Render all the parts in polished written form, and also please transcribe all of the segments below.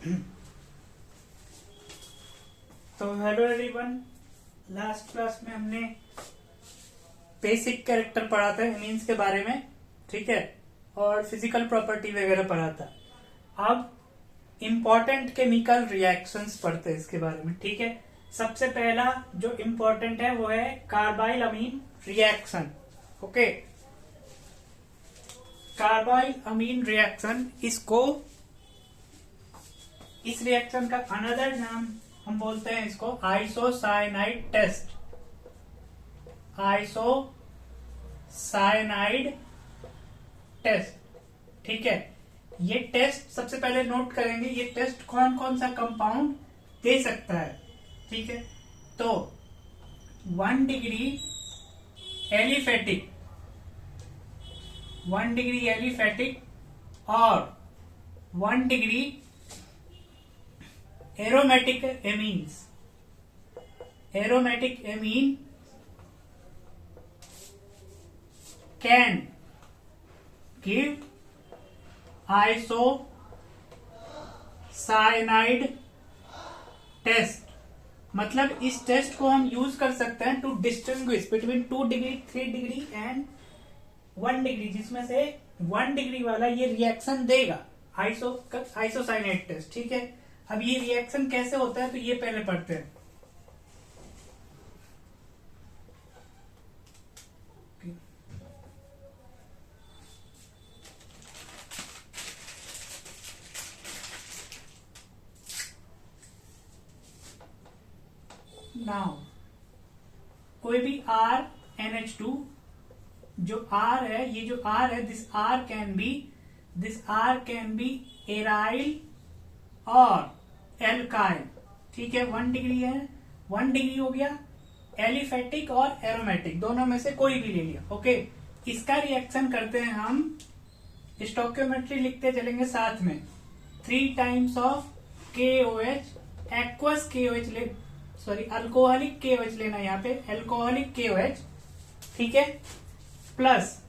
तो hello everyone, last class में हमने बेसिक कैरेक्टर पढ़ा था एमीन्स के बारे में, ठीक है, और फिजिकल प्रॉपर्टी वगैरह पढ़ा था। अब इम्पोर्टेंट केमिकल रिएक्शंस पढ़ते हैं इसके बारे में, ठीक है। सबसे पहला जो इम्पोर्टेंट है वो है कार्बाइल अमीन रिएक्शन। ओके, कार्बाइल अमीन रिएक्शन, इस रिएक्शन का अनदर नाम हम बोलते हैं इसको आइसोसाइनाइड टेस्ट। आइसोसाइनाइड टेस्ट, ठीक है। ये टेस्ट सबसे पहले नोट करेंगे, ये टेस्ट कौन कौन सा कंपाउंड दे सकता है, ठीक है। तो 1 डिग्री एलिफेटिक और 1 degree aromatic amine can give isocyanide test. मतलब इस टेस्ट को हम यूज कर सकते हैं to distinguish between 2 degree, 3 degree and 1 degree, जिसमें से 1 डिग्री वाला ये रिएक्शन देगा आइसोसाइनाइड टेस्ट, ठीक है। अब ये रिएक्शन कैसे होता है तो ये पहले पढ़ते हैं। नाउ कोई भी RNH2 जो R है, ये जो R है, this R can be aryl और एल्काइल, ठीक है। 1 डिग्री है, 1 डिग्री हो गया, एलिफेटिक और एरोमेटिक दोनों में से कोई भी ले लिया। ओके, इसका रिएक्शन करते हैं हम, स्टोइकियोमेट्री लिखते चलेंगे साथ में। 3 times of KOH, aqueous KOH alcoholic KOH लेना, यहाँ पे अल्कोहलिक KOH, ठीक है, प्लस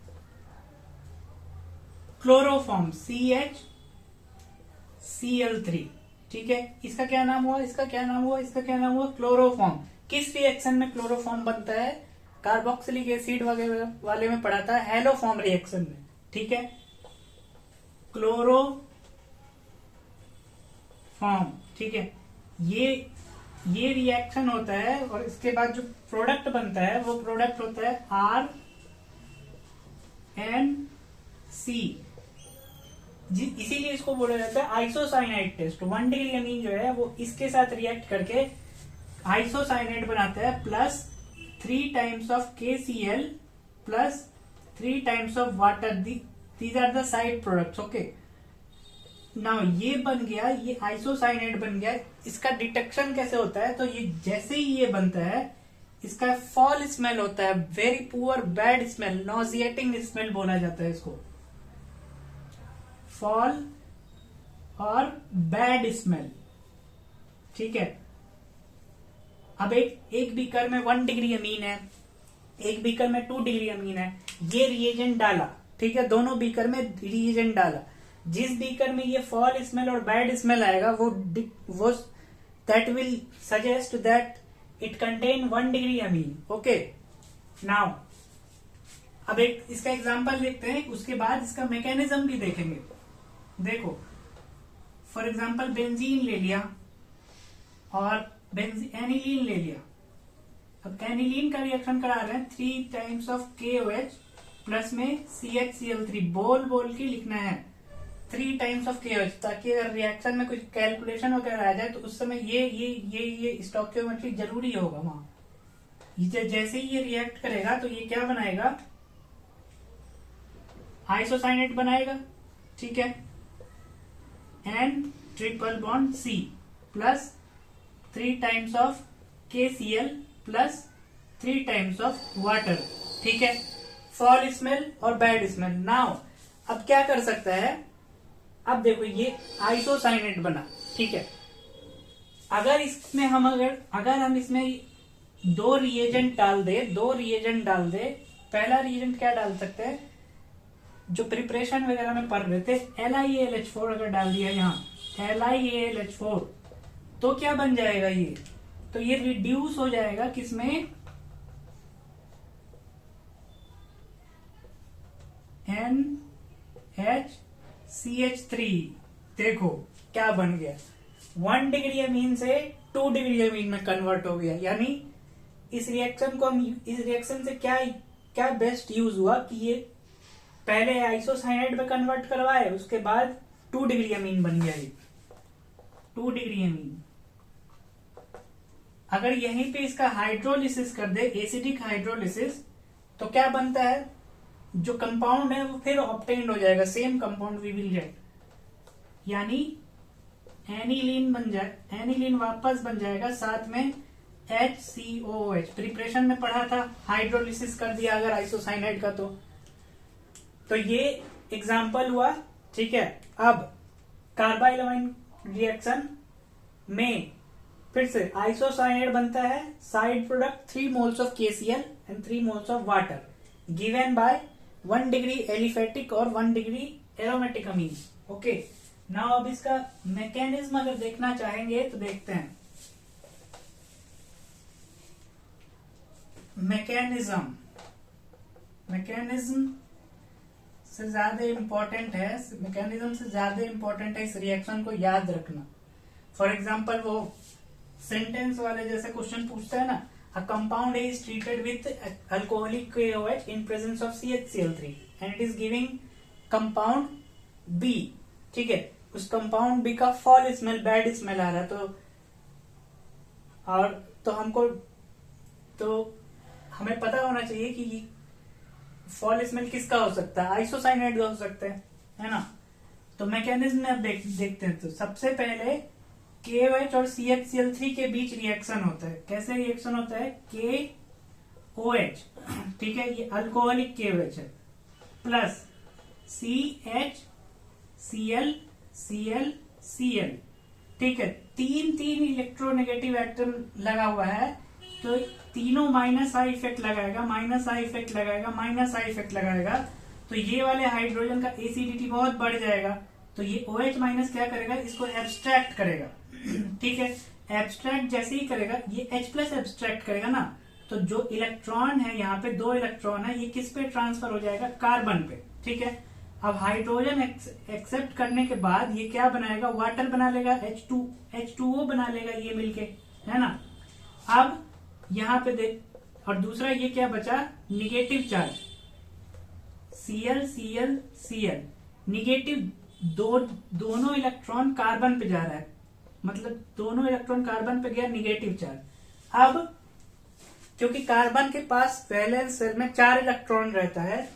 क्लोरोफॉर्म CHCl3, ठीक है। इसका क्या नाम हुआ, क्लोरोफॉर्म। किस रिएक्शन में क्लोरोफॉर्म बनता है? कार्बोक्सिलिक एसिड वगैरह वाले में पढ़ा था, हेलोफॉर्म रिएक्शन में, ठीक है। क्लोरोफॉर्म, ठीक है। ये रिएक्शन होता है और इसके बाद जो प्रोडक्ट बनता है वो प्रोडक्ट होता है RNC। इसीलिए इसको बोला जाता है आइसोसाइनाइड टेस्ट। 1 डिग्री अमीन जो है वो इसके साथ रिएक्ट करके आइसोसाइनाइड बनाता है, plus 3 times of KCl plus 3 times of water. These are the side products. Okay, now ये बन गया, ये आइसोसाइनाइड बन गया। इसका डिटेक्शन कैसे होता है? तो ये जैसे ही ये बनता है, इसका फॉल स्मेल होता है, very poor bad smell, nauseating smell बोला जाता है इसको, फॉल और बैड स्मेल, ठीक है। अब एक बीकर में 1 डिग्री अमीन है, एक बीकर में 2 डिग्री अमीन है। ये रिएजेंट डाला, ठीक है, दोनों बीकर में रिएजेंट डाला। जिस बीकर में ये फॉल स्मेल और बैड स्मेल आएगा वो that will suggest that it contain 1 degree Amin. Okay, now अब इसका एग्जांपल देखते हैं, उसके बाद इसका मैकेनिज्म भी देखेंगे। देखो, फॉर एग्जांपल बेंजीन ले लिया और एनिलीन ले लिया। अब एनिलीन का रिएक्शन करा रहे हैं, 3 टाइम्स ऑफ KOH प्लस में CHCl3, बोल के लिखना है, 3 टाइम्स ऑफ KOH, ताकि अगर रिएक्शन में कुछ कैलकुलेशन वगैरह आ जाए तो उस समय ये स्टोइकियोमेट्री जरूरी होगा वहां। जैसे ही ये रिएक्ट करेगा तो ये क्या बनाएगा? आइसोसाइनेट बनाएगा, ठीक है। N triple bond C plus 3 times of KCl plus 3 times of water, ठीक है। फॉल स्मेल और बैड स्मेल। नाउ अब क्या कर सकता है? अब देखो, ये आइसोसाइनेट बना, ठीक है। अगर हम इसमें 2 रिएजेंट डाल दे, पहला रिएजेंट क्या डाल सकते हैं? जो प्रिपरेशन वगैरह में पढ़ रहे थे, LiAlH4 अगर डाल दिया यहाँ LiAlH4 तो क्या बन जाएगा ये, तो ये रिड्यूस हो जाएगा किसमें, NHCH3। देखो क्या बन गया, 1 डिग्री अमीन से 2 डिग्री अमीन में कन्वर्ट हो गया। यानी इस रिएक्शन को हम, इस रिएक्शन से क्या बेस्ट यूज हुआ कि ये पहले आइसोसाइनाइड में कन्वर्ट करवाए, उसके बाद 2 डिग्री अमीन बन गया ये 2 डिग्री अमीन। अगर यहीं पे इसका हाइड्रोलिसिस कर दे, एसिडिक हाइड्रोलिसिस, तो क्या बनता है, जो कंपाउंड है वो फिर ऑब्टेन्ड हो जाएगा, same compound we will get, यानी एनिलीन बन जाए, एनिलीन वापस बन जाएगा, साथ में HCOOH। प्रिपरेशन में पढ़ा था, हाइड्रोलिसिस कर दिया अगर आइसोसाइनाइड का तो ये एग्जाम्पल हुआ। ठीक है, अब कार्बाइलमाइन रिएक्शन में फिर से आइसोसाइनाइड बनता है, side product 3 moles of KCl and 3 moles of water, given by 1 degree aliphatic और 1 डिग्री एरोमेटिक अमीन। ओके, नाउ अब इसका मैकेनिज्म अगर देखना चाहेंगे तो देखते हैं। मैकेनिज्म से ज्यादा इंपॉर्टेंट है, मैकेनिज्म से ज्यादा इंपॉर्टेंट है इस रिएक्शन को याद रखना। फॉर एग्जाम्पल वो सेंटेंस वाले जैसे क्वेश्चन पूछता है ना, a compound A is treated with alcoholic KOH in presence of CHCl3 and it is giving compound B। ठीक है, उस कंपाउंड B का फॉल स्मेल, बैड स्मेल आ रहा है, तो हमें पता होना चाहिए कि फॉल स्मेल किसका हो सकता है, आइसोसाइनाइड का हो सकता है ना। तो मैकेनिज्म में अब देखते हैं। तो सबसे पहले KOH और CHCl3 के बीच रिएक्शन होता है। कैसे रिएक्शन होता है, KOH, ठीक है, ये अल्कोहलिक KOH है, प्लस CHClClCl, ठीक है, तीन इलेक्ट्रोनेगेटिव एटम लगा हुआ है, तो तीनों माइनस आई इफेक्ट लगाएगा, माइनस आई इफेक्ट लगाएगा, माइनस आई इफेक्ट लगाएगा, तो ये वाले हाइड्रोजन का एसिडिटी बहुत बढ़ जाएगा। तो ये OH माइनस क्या करेगा, इसको एब्स्ट्रैक्ट करेगा। ठीक है, एब्स्ट्रैक्ट जैसे ही करेगा, ये H प्लस एब्स्ट्रैक्ट करेगा ना, तो जो इलेक्ट्रॉन है यहाँ पे 2 इलेक्ट्रॉन है, ये किस पे ट्रांसफर हो जाएगा, कार्बन पे। ठीक है, अब हाइड्रोजन एक्सेप्ट करने के बाद ये क्या बनाएगा, वाटर बना लेगा, H2O बना लेगा ये मिलके, है ना। अब यहाँ पे देख, और दूसरा ये क्या बचा, निगेटिव चार्ज, Cl निगेटिव, दोनों इलेक्ट्रॉन कार्बन पे जा रहा है, मतलब दोनों इलेक्ट्रॉन कार्बन पे गया, निगेटिव चार्ज। अब क्योंकि कार्बन के पास वैलेंस शेल में 4 इलेक्ट्रॉन रहता है,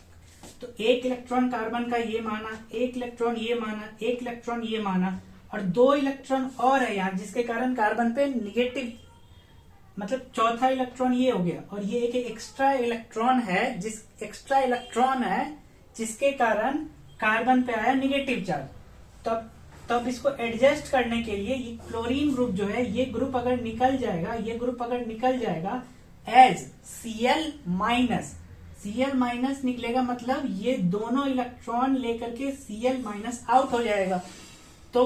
तो 1 इलेक्ट्रॉन कार्बन का ये माना, 1 इलेक्ट्रॉन ये माना, 1 इलेक्ट्रॉन ये माना, और 2 इलेक्ट्रॉन और है यहाँ, जिसके कारण कार्बन पे निगेटिव, मतलब चौथा इलेक्ट्रॉन ये हो गया, और ये एक एक्स्ट्रा इलेक्ट्रॉन है, जिसके कारण कार्बन पे आया निगेटिव चार्ज। तब इसको एडजस्ट करने के लिए ये क्लोरीन ग्रुप जो है, ये ग्रुप अगर निकल जाएगा एज Cl माइनस निकलेगा, मतलब ये दोनों इलेक्ट्रॉन लेकर के Cl माइनस आउट हो जाएगा। तो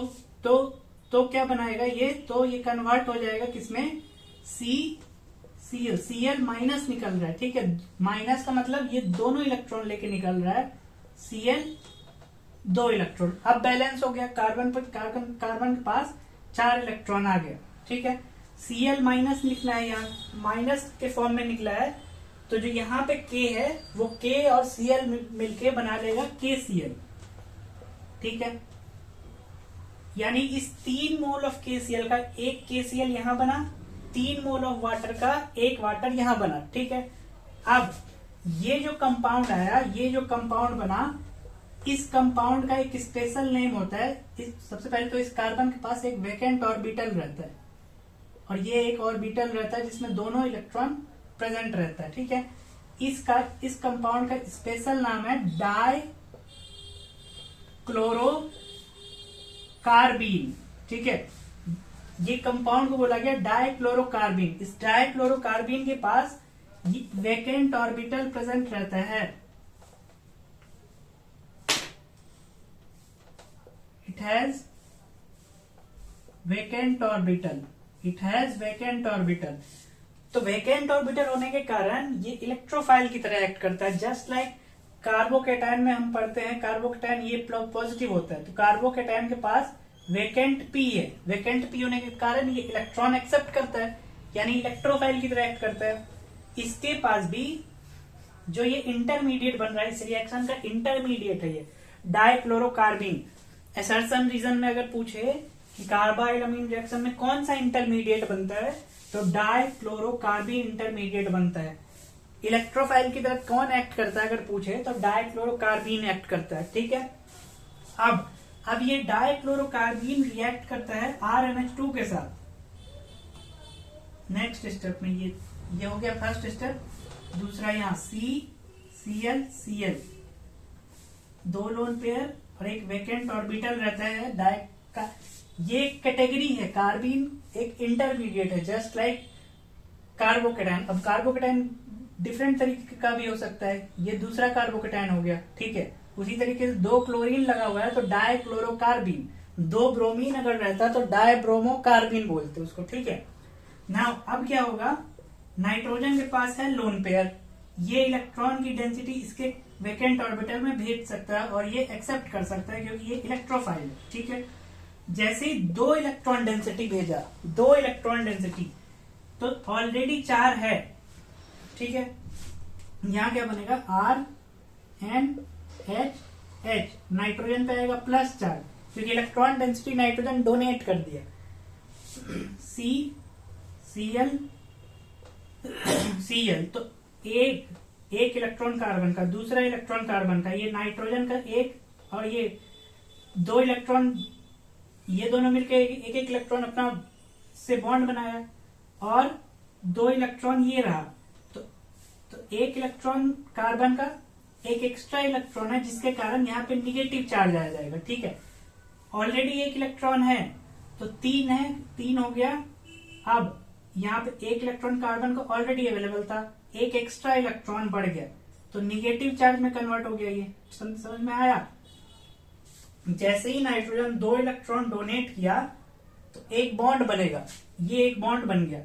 क्या बनाएगा ये, तो ये कन्वर्ट हो जाएगा किसमें, Cl माइनस निकल रहा है। ठीक है, माइनस का मतलब ये दोनों इलेक्ट्रॉन लेके निकल रहा है, Cl 2 इलेक्ट्रॉन। अब बैलेंस हो गया, कार्बन के पास 4 इलेक्ट्रॉन आ गया। ठीक है, Cl माइनस निकला है, यहाँ माइनस के फॉर्म में निकला है, तो जो यहाँ पे K है वो K और Cl मिलके बना लेगा KCl। ठीक है, यानी इस 3 मोल ऑफ KCl का 1 KCl यहाँ बना, 3 मोल ऑफ वाटर का 1 वाटर यहाँ बना। ठीक है, अब ये जो कंपाउंड आया, ये जो कंपाउंड बना, इस कंपाउंड का एक स्पेशल नेम होता है। सबसे पहले तो इस कार्बन के पास एक वैकेंट ऑर्बिटल रहता है, और ये एक ऑर्बिटल रहता है जिसमें दोनों इलेक्ट्रॉन प्रेजेंट रहता है। ठीक है, इस कंपाउंड का स्पेशल नाम है डाइक्लोरोकार्बीन। ठीक है, ये कंपाउंड को बोला गया डाइक्लोरोकार्बीन। इस डाइक्लोरोकार्बीन के पास वैकेंट ऑर्बिटल प्रेजेंट रहता है। It has vacant orbital, it has vacant orbital. तो वैकेंट ऑर्बिटल होने के कारण ये इलेक्ट्रोफाइल की तरह एक्ट करता है, जस्ट लाइक कार्बोकेटायन में हम पढ़ते हैं, कार्बोकेटायन ये पॉजिटिव होता है, तो कार्बोकेटायन के पास वैकेंट पी है, वैकेंट पी होने के कारण ये इलेक्ट्रॉन एक्सेप्ट करता है, यानी इलेक्ट्रोफाइल की तरह एक्ट करता है। इसके पास भी जो ये इंटरमीडिएट बन रहा है, इस रिएक्शन का इंटरमीडिएट है ये डाइक्लोरोकार्बिन। असर्शन रीजन में अगर पूछे कि कार्बाइलअमीन रिएक्शन में कौन सा इंटरमीडिएट बनता है, तो डाइक्लोरोकार्बिन इंटरमीडिएट बनता है। इलेक्ट्रोफाइल की तरह कौन एक्ट करता है अगर पूछे, तो डाइक्लोरोकार्बिन एक्ट करता है, ठीक है। अब ये डाइक्लोरोकार्बिन रिएक्ट करता है RNH2 के साथ। नेक्स्ट स्टेप में ये हो गया फर्स्ट स्टेप। दूसरा यहाँ CCl दो लोन पेयर और एक वैकेंट ऑर्बिटल रहता है डाइक का। ये कैटेगरी है, कार्बिन एक इंटरमीडिएट है, जस्ट लाइक कार्बोकेटायन। अब कार्बोकेटायन डिफरेंट तरीके का भी हो सकता है, ये दूसरा कार्बोकेटायन हो गया, ठीक है। उसी तरीके से दो क्लोरीन लगा हुआ है तो डाइक्लोरोकार्बिन, दो ब्रोमीन अगर रहता तो डाइब्रोमोकार्बिन बोलते उसको, ठीक है। नाउ अब क्या होगा, नाइट्रोजन के पास है लोन पेयर, ये इलेक्ट्रॉन की डेंसिटी इसके वैकेंट ऑर्बिटल में भेज सकता है और ये एक्सेप्ट कर सकता है क्योंकि ये इलेक्ट्रोफाइल है, ठीक है। जैसे ही दो इलेक्ट्रॉन डेंसिटी भेजा, दो इलेक्ट्रॉन डेंसिटी, तो ऑलरेडी 4 है, ठीक है। यहां क्या बनेगा RNH, नाइट्रोजन पे आएगा प्लस चार्ज क्योंकि इलेक्ट्रॉन डेंसिटी नाइट्रोजन डोनेट कर दिया। Cl तो एक इलेक्ट्रॉन कार्बन का, दूसरा इलेक्ट्रॉन कार्बन का, ये नाइट्रोजन का एक और ये दो इलेक्ट्रॉन, ये दोनों मिलकर एक एक इलेक्ट्रॉन अपना से बॉन्ड बनाया और दो इलेक्ट्रॉन ये रहा, तो एक इलेक्ट्रॉन कार्बन का एक एक्स्ट्रा इलेक्ट्रॉन है जिसके कारण यहाँ पे निगेटिव चार्ज आ जाएगा, ठीक है। ऑलरेडी एक इलेक्ट्रॉन है तो 3 है, 3 हो गया। अब यहाँ पे एक इलेक्ट्रॉन कार्बन का ऑलरेडी अवेलेबल था, एक एक्स्ट्रा इलेक्ट्रॉन बढ़ गया तो निगेटिव चार्ज में कन्वर्ट हो गया। ये समझ में आया। जैसे ही नाइट्रोजन 2 इलेक्ट्रॉन डोनेट किया तो एक बॉन्ड बनेगा, ये एक बॉन्ड बन गया,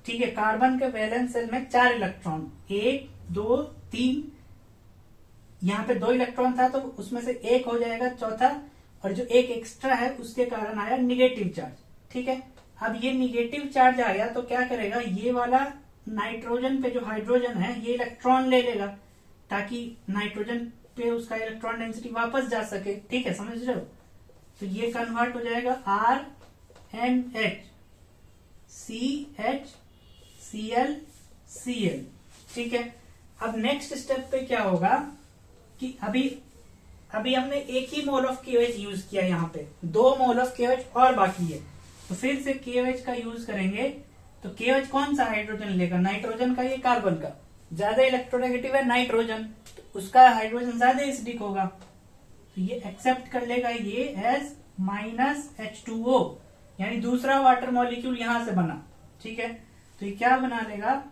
ठीक है। कार्बन के वैलेंस शेल में 4 इलेक्ट्रॉन, 1 2 3, यहाँ पे 2 इलेक्ट्रॉन था तो उसमें से एक हो जाएगा चौथा, और जो एक एक्स्ट्रा है उसके कारण आया निगेटिव चार्ज, ठीक है। अब ये निगेटिव चार्ज आया तो क्या करेगा, ये वाला नाइट्रोजन पे जो हाइड्रोजन है ये इलेक्ट्रॉन ले लेगा ताकि नाइट्रोजन पे उसका इलेक्ट्रॉन डेंसिटी वापस जा सके, ठीक है, समझ रहे हो। तो ये कन्वर्ट हो जाएगा RNH CH ठीक है। अब नेक्स्ट स्टेप पे क्या होगा कि अभी हमने एक ही मोल ऑफ KOH यूज किया, यहाँ पे 2 मोल ऑफ KOH और बाकी है, तो फिर से KOH का यूज करेंगे। तो KOH कौन सा हाइड्रोजन लेगा, नाइट्रोजन का, ये कार्बन का। ज्यादा इलेक्ट्रोनेगेटिव है नाइट्रोजन, तो उसका हाइड्रोजन ज्यादा एसिडिक होगा, तो ये एक्सेप्ट कर लेगा ये एज -H2O, यानी दूसरा वाटर मॉलिक्यूल यहां से बना, ठीक है। तो ये क्या बना लेगा,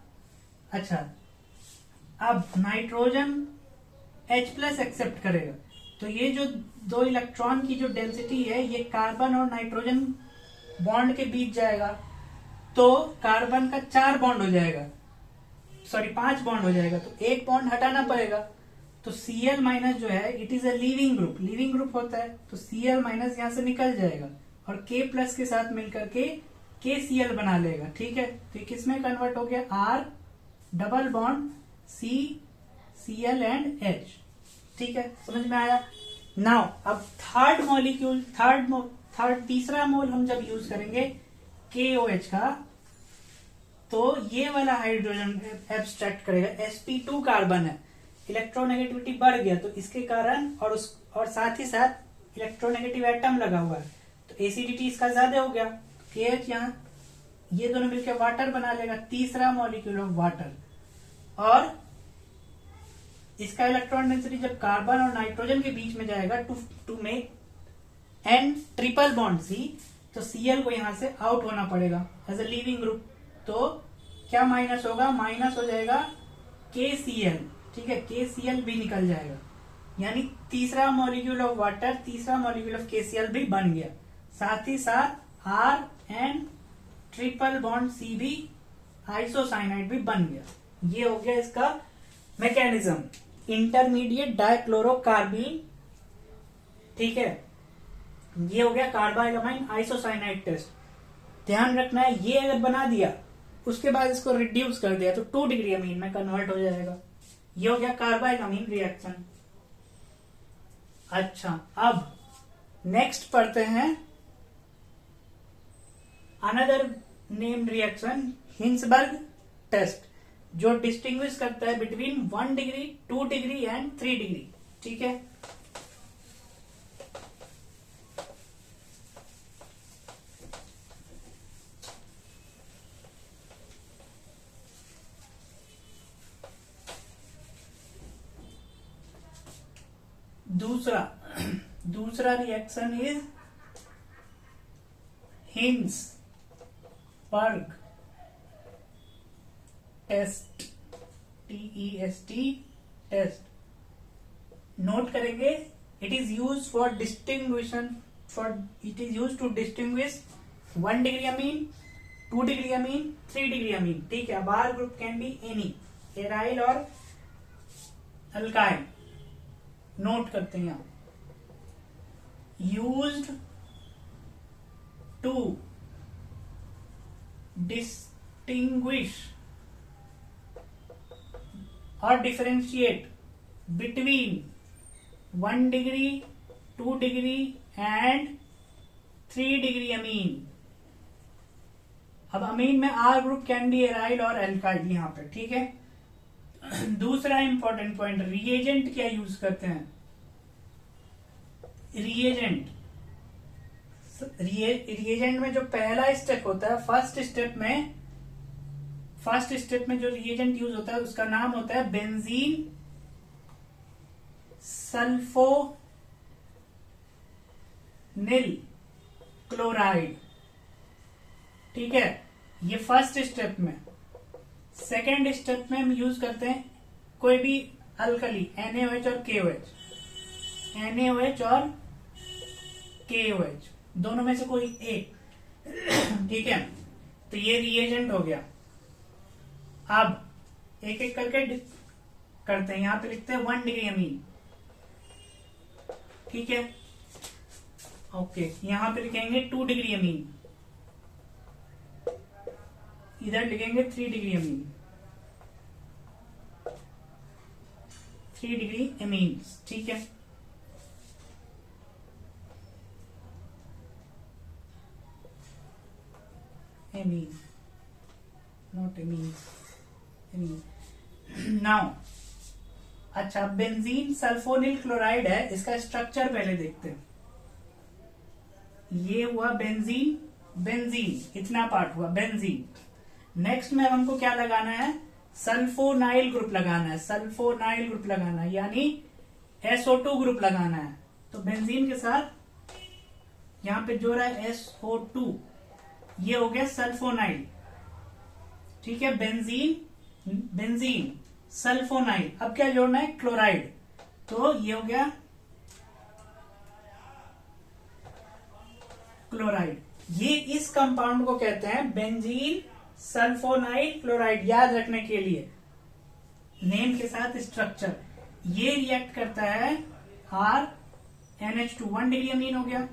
अच्छा अब नाइट्रोजन H+ एक्सेप्ट करेगा, तो ये जो 2 इलेक्ट्रॉन की जो डेंसिटी है ये कार्बन और नाइट्रोजन बॉन्ड के बीच जाएगा, तो कार्बन का 4 बॉन्ड हो जाएगा, सॉरी 5 बॉन्ड हो जाएगा, तो एक बॉन्ड हटाना पड़ेगा। तो Cl- जो है it is a leaving group होता है, तो Cl- यहां से निकल जाएगा और K+ के साथ मिलकर के KCl बना लेगा, ठीक है। तो ये किस में कन्वर्ट हो गया, R double bond CCl and H, ठीक है, समझ में आया। नाउ अब थर्ड मॉलिक्यूल, तीसरा मोल हम जब यूज करेंगे KOH का, तो ये वाला हाइड्रोजन एब्स्ट्रैक्ट करेगा, sp2 कार्बन है, इलेक्ट्रोनेगेटिविटी बढ़ गया तो इसके कारण, और साथ ही साथ इलेक्ट्रोनेगेटिव एटम लगा हुआ है तो एसिडिटी इसका ज्यादा हो गया, KH यहाँ ये दोनों मिलकर वाटर बना लेगा, तीसरा मॉलिक्यूल ऑफ वाटर। और इसका इलेक्ट्रॉन डेंसिटी जब कार्बन और नाइट्रोजन के बीच में जाएगा to make N triple bond C, तो Cl को यहां से आउट होना पड़ेगा एज अ लीविंग ग्रुप, तो क्या माइनस होगा, माइनस हो जाएगा KCl, ठीक है, KCl भी निकल जाएगा, यानी तीसरा मॉलिक्यूल ऑफ वाटर, तीसरा मॉलिक्यूल ऑफ KCl भी बन गया। साथ ही साथ RN ट्रिपल बॉन्ड C भी आइसोसाइनाइड भी बन गया। ये हो गया इसका मैकेनिज्म, इंटरमीडिएट डाइक्लोरोकार्बीन। ठीक है, ये हो गया कार्बाइलमाइन आइसोसाइनाइड टेस्ट। ध्यान रखना है, ये अगर बना दिया उसके बाद इसको रिड्यूस कर दिया तो 2 डिग्री अमीन में कन्वर्ट हो जाएगा। ये हो गया कार्बाइलमाइन रिएक्शन। अच्छा, अब नेक्स्ट पढ़ते हैं another name reaction, Hinsberg test, जो डिस्टिंग्विश करता है between 1 degree, 2 degree and 3 degree. ठीक है, दूसरा reaction is Hinsberg test, TEST test. Note करेंगे, it is use for it is use to distinguish 1 degree amine, 2 degree amine, 3 degree amine. ठीक है, अब R group can be any, aryl और alkyl. Note करते हैं यहां, यूज्ड टू डिस्टिंग्विश और differentiate between 1 degree, 2 degree and 3 degree अमीन। अब अमीन में R group can B aryl और एल्काइल यहां पे। ठीक है, दूसरा इंपॉर्टेंट पॉइंट, रिएजेंट क्या यूज करते हैं। रिएजेंट में जो पहला स्टेप होता है, फर्स्ट स्टेप में जो रिएजेंट यूज होता है उसका नाम होता है बेंजीन सल्फोनिल क्लोराइड। ठीक है, ये फर्स्ट स्टेप में। सेकेंड स्टेप में हम यूज करते हैं कोई भी अल्कली, NaOH और KOH, NaOH और KOH, दोनों में से कोई एक। ठीक है, तो ये रिएजेंट हो गया। अब एक एक करके करते हैं। यहां पे लिखते हैं 1 डिग्री अमीन। ठीक है, ओके, यहां पे लिखेंगे 2 डिग्री अमीन, इधर लिखेंगे 3 डिग्री अमीन, 3 डिग्री अमीन्स। ठीक है, amine, not amine, amine. Now अच्छा, बेंजीन सल्फोनिल क्लोराइड है, इसका स्ट्रक्चर पहले देखते हैं। ये हुआ बेंजीन, बेंजीन इतना पार्ट हुआ बेंजीन। नेक्स्ट में हमको क्या लगाना है, सल्फोनाइल ग्रुप लगाना है, सल्फोनाइल ग्रुप लगाना है, यानी SO2 ग्रुप लगाना है। तो बेंजीन के साथ यहां पे जो रहा है SO2, ये हो गया सल्फोनाइल। ठीक है, बेंजीन सल्फोनाइल। अब क्या जोड़ना है, क्लोराइड, तो ये हो गया क्लोराइड। ये इस कंपाउंड को कहते हैं बेंजीन सल्फोनाइल क्लोराइड। याद रखने के लिए नेम के साथ स्ट्रक्चर, ये रिएक्ट करता है RNH2, 1 डिग्री अमीन हो गया।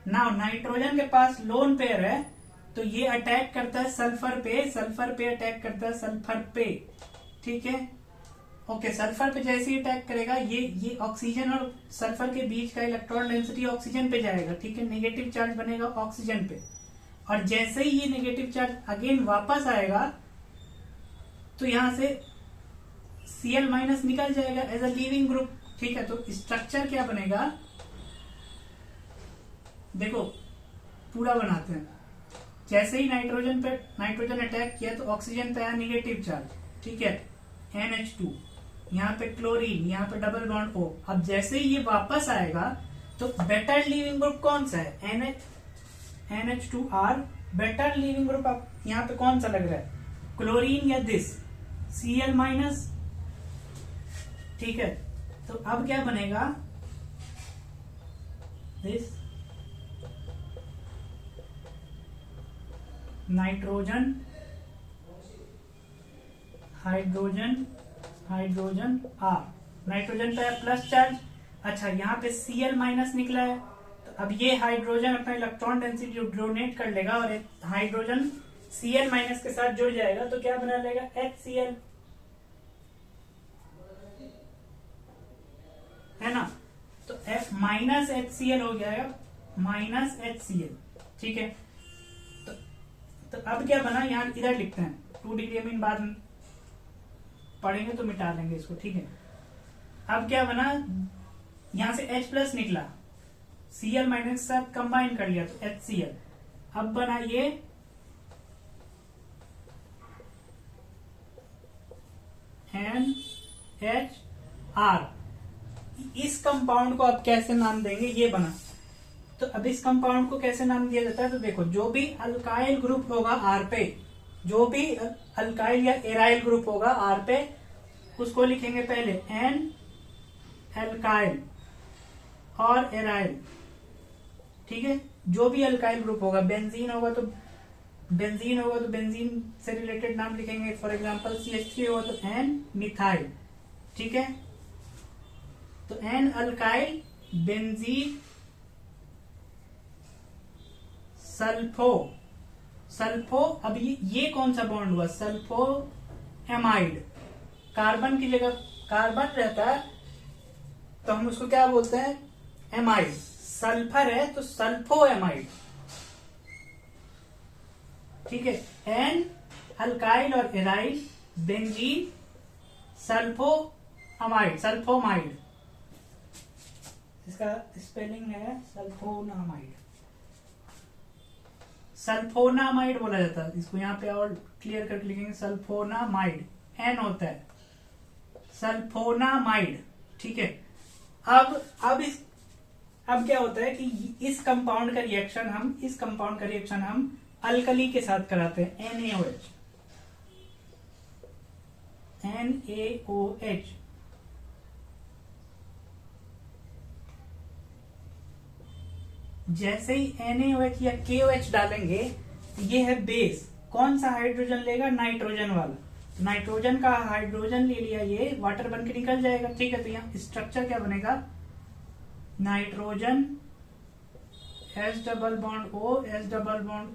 नाउ नाइट्रोजन के पास लोन पेयर है, तो ये अटैक करता है सल्फर पे, सल्फर पे अटैक करता है सल्फर पे। ठीक है, ओके, सल्फर पे जैसे ही अटैक करेगा, ये ऑक्सीजन और सल्फर के बीच का इलेक्ट्रॉन डेंसिटी ऑक्सीजन पे जाएगा। ठीक है, नेगेटिव चार्ज बनेगा ऑक्सीजन पे, और जैसे ही ये नेगेटिव चार्ज अगेन वापस आएगा तो यहां से Cl माइनस निकल जाएगा एज अ लीविंग ग्रुप। ठीक है, तो स्ट्रक्चर क्या बनेगा, देखो पूरा बनाते हैं। जैसे ही नाइट्रोजन अटैक किया तो ऑक्सीजन पे आया नेगेटिव चार्ज। ठीक है, NH2, यहाँ पे क्लोरीन, यहाँ पे डबल बॉन्ड O। अब जैसे ही ये वापस आएगा तो बेटर लीविंग ग्रुप कौन सा है, NH2R। बेटर लीविंग ग्रुप अब यहाँ पे कौन सा लग रहा है, क्लोरीन या दिस, Cl माइनस। ठीक है, तो अब क्या बनेगा, this nitrogen hydrogen hydrogen R, nitrogen पे प्लस चार्ज। अच्छा यहाँ पे Cl माइनस निकला है, तो अब ये हाइड्रोजन अपना इलेक्ट्रॉन डेंसिटी डोनेट कर लेगा और हाइड्रोजन Cl माइनस के साथ जुड़ जाएगा, तो क्या बना लेगा HCl, है ना। तो F माइनस HCl हो जाएगा, माइनस HCl, ठीक है। तो अब क्या बना, यहाँ इधर लिखते हैं 2 डिग्री अमीन, बाद में पढ़ेंगे तो मिटा लेंगे इसको, ठीक है। अब क्या बना, यहां से H प्लस निकला, Cl माइनस के साथ कंबाइन कर लिया तो HCl। अब बना ये NHR। इस कंपाउंड को अब कैसे नाम देंगे, ये बना। तो अब इस कंपाउंड को कैसे नाम दिया जाता है, तो देखो जो भी अल्काइल ग्रुप होगा R पे, जो भी अल्काइल या एराइल ग्रुप होगा R पे, उसको लिखेंगे पहले N अल्काइल और एराइल, ठीक है। जो भी अल्काइल ग्रुप होगा, बेंजीन होगा तो बेंजीन से रिलेटेड नाम लिखेंगे, फॉर एग्जांपल CH3 होगा तो N मिथाइल, ठीक है। तो N अल्काइल बेंजीन सल्फो। अब ये कौन सा बॉन्ड हुआ, सल्फो एमाइड। कार्बन की जगह कार्बन रहता है तो हम उसको क्या बोलते हैं, एमाइड। सल्फर है तो सल्फो एमाइड, ठीक है। एन अल्काइल और एराइल बेंजीन सल्फो अमाइड, सल्फोमाइड, इसका स्पेलिंग है सल्फोनामाइड, सल्फोनामाइड बोला जाता है इसको। यहाँ पे और क्लियर करके लिखेंगे सल्फोनामाइड, एन होता है, सल्फोनामाइड, ठीक है। अब क्या होता है कि इस कंपाउंड का रिएक्शन हम अल्कली के साथ कराते हैं, NaOH। जैसे ही NaOH या KOH डालेंगे, ये है बेस। कौन सा हाइड्रोजन लेगा, नाइट्रोजन वाला। नाइट्रोजन का हाइड्रोजन ले लिया, ये वाटर बन के निकल जाएगा, ठीक है। तो यहाँ स्ट्रक्चर क्या बनेगा, nitrogen H double bond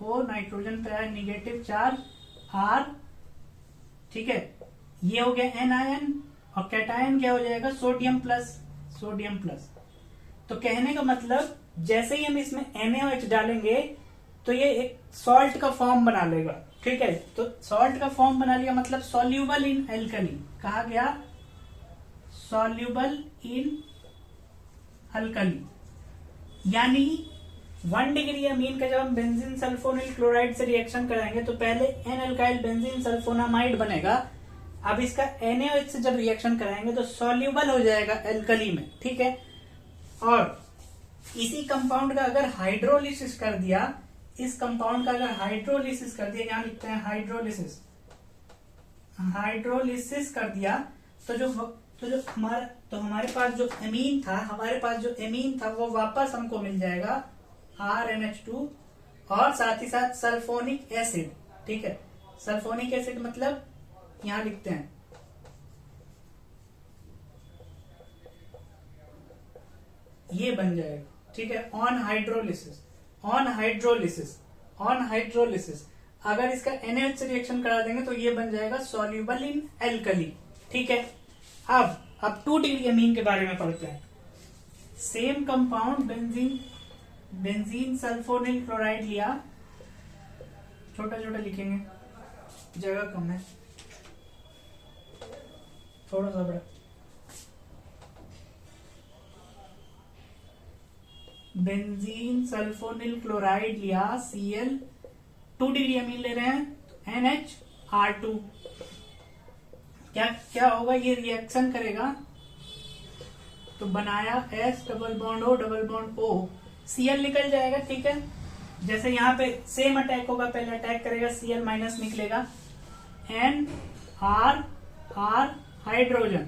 O, nitrogen पे है निगेटिव चार्ज R, ठीक है। ये हो गया एनायन, और कैटायन क्या हो जाएगा, सोडियम प्लस। तो कहने का मतलब जैसे ही हम इसमें NaOH डालेंगे तो ये एक सॉल्ट का फॉर्म बना लेगा, ठीक है। तो सॉल्ट का फॉर्म बना लिया मतलब सॉल्यूबल इन एल्कली, कहा गया सॉल्यूबल इन अल्कली। यानी 1 डिग्री अमीन का जब हम बेंजीन सल्फोनिल क्लोराइड से रिएक्शन कराएंगे तो पहले एन अल्काइल बेंजीन सल्फोनामाइड बनेगा। अब इसका NaOH से जब रिएक्शन कराएंगे तो सॉल्यूबल हो जाएगा एल्कली में, ठीक है। और इसी कंपाउंड का अगर हाइड्रोलिसिस कर दिया, इस कंपाउंड का अगर हाइड्रोलिसिस कर दिया, यहां लिखते हैं हाइड्रोलिसिस कर दिया, तो हमारे पास जो एमीन था वो वापस हमको मिल जाएगा RNH2 और साथ ही साथ सल्फोनिक एसिड, ठीक है। सल्फोनिक एसिड मतलब यहां लिखते हैं ये बन जाएगा, ठीक है। ऑन हाइड्रोलिसिस अगर इसका NaOH से रिएक्शन करा देंगे तो ये बन जाएगा सॉल्यूबल इन एल्कली, ठीक है। अब 2 डिग्री अमीन के बारे में पढ़ते हैं। Same compound benzene sulphonyl chloride लिया, छोटा लिखेंगे, जगह कम है, थोड़ा सा बड़ा। बेंजीन सल्फोनिल क्लोराइड लिया, Cl, 2 डिग्री अमीन ले रहे हैं, NHR2। क्या होगा, ये रिएक्शन करेगा तो बनाया S double bond O, Cl निकल जाएगा, ठीक है। जैसे यहाँ पे सेम अटैक होगा, पहले अटैक करेगा, Cl माइनस निकलेगा, NR हाइड्रोजन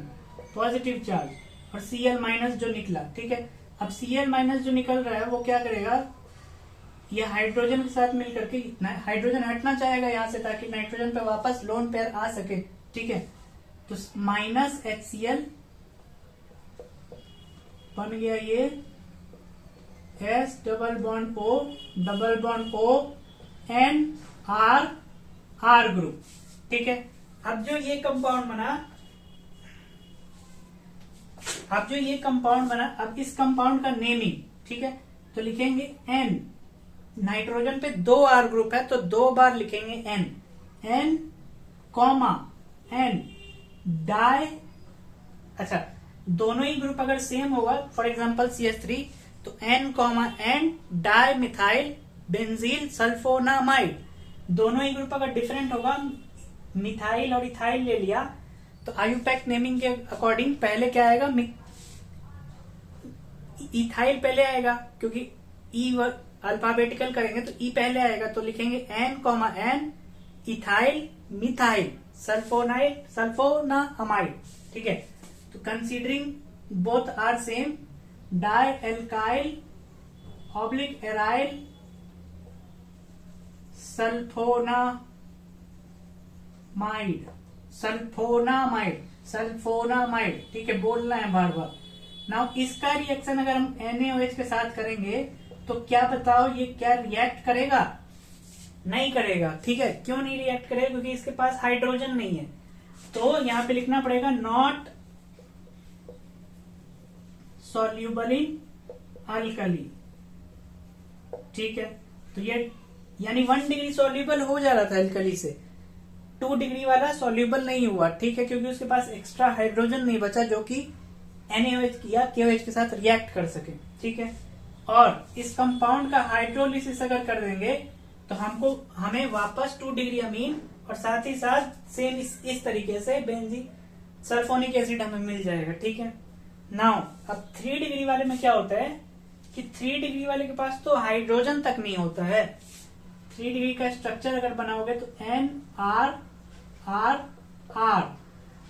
पॉजिटिव चार्ज, और Cl माइनस जो निकला, ठीक है। अब Cl माइनस जो निकल रहा है वो क्या करेगा, ये हाइड्रोजन के साथ मिलकर के हाइड्रोजन हटना चाहेगा यहाँ से ताकि नाइट्रोजन पे वापस लोन पेयर आ सके, ठीक है। तो माइनस HCl बन गया ये S double bond O and R group, ठीक है। अब जो ये कंपाउंड बना, अब इस कंपाउंड का नेमिंग, ठीक है। तो लिखेंगे N, नाइट्रोजन पे 2 R ग्रुप है तो 2 बार लिखेंगे N कॉमा N डाई, अच्छा दोनों ही ग्रुप अगर सेम होगा, फॉर एग्जांपल CH3, तो N comma N di methyl benzyl sulphonamide. दोनों ही ग्रुप अगर डिफरेंट होगा, मिथाइल और इथाइल ले लिया, तो आयुपैक नेमिंग के अकॉर्डिंग पहले क्या आएगा, इथाइल पहले आएगा क्योंकि ई अल्फाबेटिकल करेंगे तो ई पहले आएगा, तो लिखेंगे N comma N ethyl methyl sulphonamide, ठीक है। तो considering both are same, di alkyl oblique aryl sulphonamide, ठीक है, बोलना है बार बार। नाउ इसका रिएक्शन अगर हम NaOH के साथ करेंगे तो क्या बताओ, ये क्या रिएक्ट करेगा? नहीं करेगा, ठीक है। क्यों नहीं रिएक्ट करेगा? क्योंकि इसके पास हाइड्रोजन नहीं है। तो यहां पे लिखना पड़ेगा नॉट सॉल्यूबल इन अल्कली, ठीक है। तो ये यानी 1 डिग्री सॉल्यूबल हो जा रहा था अल्कली से, 2 डिग्री वाला सॉल्यूबल नहीं हुआ, ठीक है, क्योंकि उसके पास एक्स्ट्रा हाइड्रोजन नहीं बचा जो कि NaOH या KOH के साथ रिएक्ट कर सके, ठीक है। और इस कंपाउंड का हाइड्रोलिसिस अगर कर देंगे तो हमें वापस 2 डिग्री अमीन और साथ ही साथ सेम इस तरीके से बेंजीन सल्फोनिक एसिड हमें मिल जाएगा, ठीक है। नाउ अब 3 डिग्री वाले में क्या होता है कि 3 डिग्री वाले के पास तो हाइड्रोजन तक नहीं होता है। 3 डिग्री का स्ट्रक्चर अगर बनाओगे तो NR।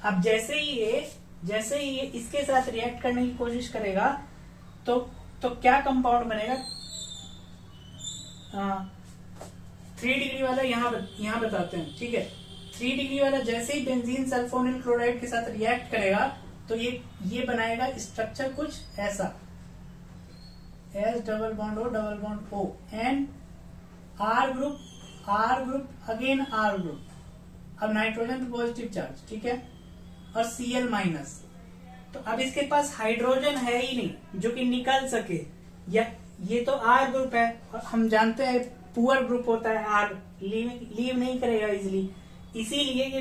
अब जैसे ही ये इसके साथ रिएक्ट करने की कोशिश करेगा तो क्या कंपाउंड बनेगा? 3 डिग्री वाला यहाँ बताते हैं, ठीक है। 3 डिग्री वाला जैसे ही बेंजीन सल्फोनिल क्लोराइड के साथ रिएक्ट करेगा तो ये बनाएगा स्ट्रक्चर कुछ ऐसा, S double bond O and R group again R group. अब नाइट्रोजन पे पॉजिटिव चार्ज, ठीक है, और Cl माइनस। तो अब इसके पास हाइड्रोजन है ही नहीं जो कि निकल सके, या ये तो R ग्रुप है और हम जानते हैं पुअर ग्रुप होता है R, लीव नहीं करेगा इजिली, इसीलिए ये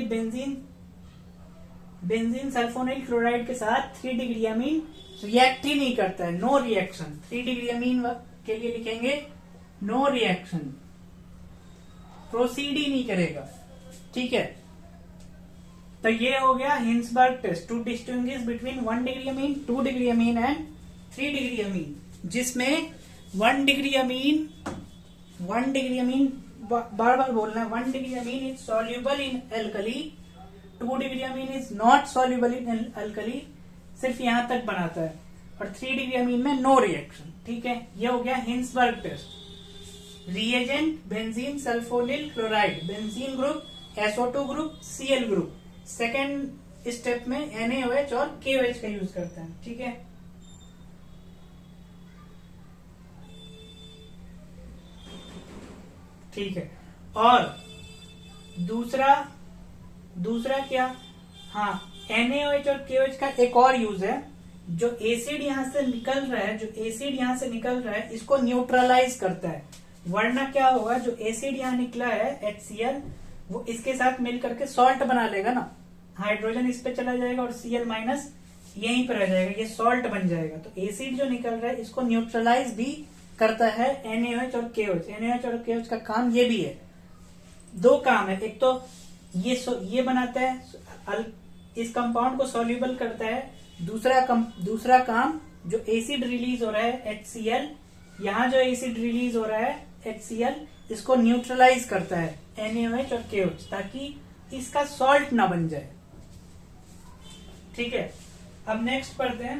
बेंजीन सल्फोनिल क्लोराइड के साथ 3 डिग्री अमीन रिएक्ट ही नहीं करता है, नो रिएक्शन। 3 डिग्री अमीन के लिए लिखेंगे नो रिएक्शन, प्रोसीड ही नहीं करेगा, ठीक है। तो ये हो गया Hinsberg test to distinguish between 1 degree amine, 2 degree amine and 3 degree amine, जिसमें 1 डिग्री अमीन बार बार बोलना है, 1 degree amine is soluble in alkali, 2 degree amine is not soluble in alkali, सिर्फ यहां तक बनाता है, और 3 डिग्री अमीन में नो रिएक्शन, ठीक है। ये हो गया Hinsberg test. Reagent benzene sulphonyl chloride, benzene group, SO2 group, Cl group. Second step में NaOH और KOH का यूज करते हैं, ठीक है। ठीक है, और दूसरा क्या, हाँ, NaOH और KOH का एक और यूज है, जो एसिड यहां से निकल रहा है इसको न्यूट्रलाइज करता है। वरना क्या होगा, जो एसिड यहाँ निकला है HCl, वो इसके साथ मिल करके सॉल्ट बना लेगा ना, हाइड्रोजन इस पे चला जाएगा और Cl माइनस यहीं पर रह जाएगा, ये सॉल्ट बन जाएगा। तो एसिड जो निकल रहा है इसको न्यूट्रलाइज भी करता है NaOH और KOH। NaOH और KOH का काम ये भी है, 2 काम है, एक तो ये बनाता है, इस कंपाउंड को सॉल्यूबल करता है, दूसरा काम जो एसिड रिलीज हो रहा है HCl, यहाँ जो एसिड रिलीज हो रहा है HCl, इसको न्यूट्रलाइज करता है NaOH और KOH, ताकि इसका सॉल्ट ना बन जाए, ठीक है। अब नेक्स्ट पढ़ते हैं।